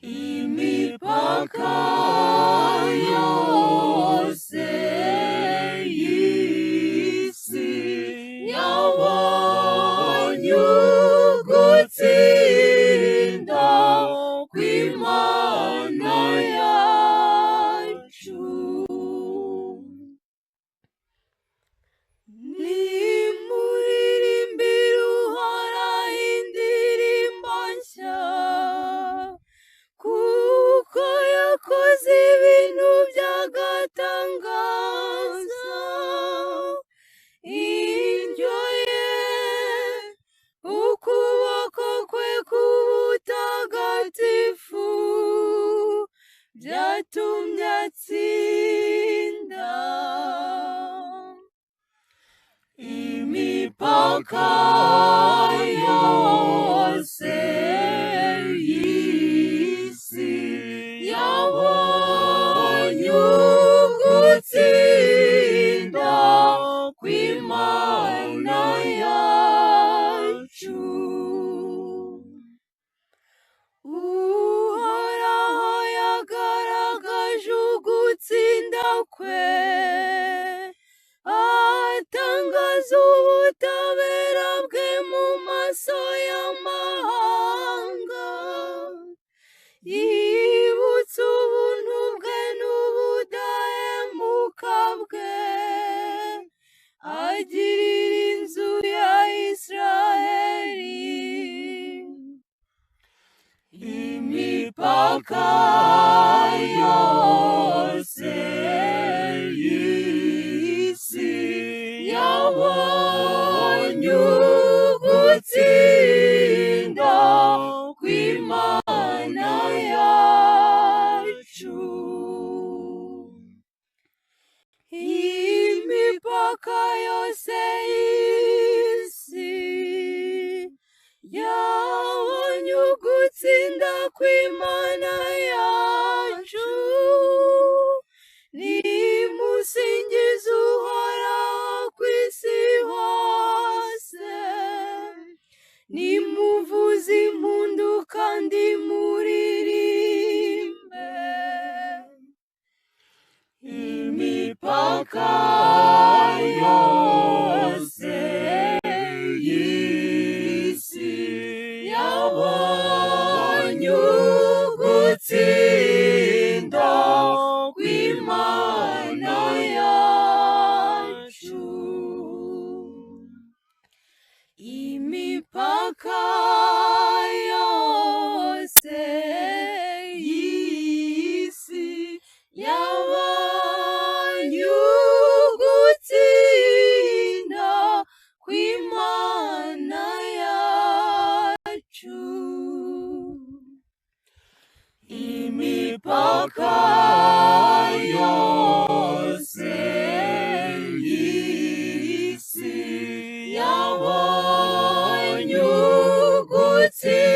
imipaka yose y'isi yabonye ugutsinda kw'Imana yacu. Nimuririmbire Uhoraho indirimbo nshya, kuko yakoze ibintu by'agatangaza. Indyo ye, ukuboko kwe k'ubutagatifu byatumye atsinda. Imipaka yose y'isi yabonye ugutsinda kw'Imana yacu. Uhoraho yagaragaje ugutsinda kwe, atangaza ubutabera bwe mu maso y'amahanga. Yibutsa ubuntu bwe n'ubudahemuka bwe, agirira inzu ya Israheli. Imipaka yose y'isi yabonye ugutsinda kw'Imana yacu. Imipaka yose y'isi yabonye ugutsinda kw'Imana yacu. Nimusingize Uhoraho kw'isi hose, nimuvuze impundu kandi muririmbe. Imipaka yose y'isi yabonye ugutsinda kw'Imana yacu. Imipaka yose y'isi yabonye ugutsinda kw'Imana yacu. Imipaka yose y'isi yabonye ugutsinda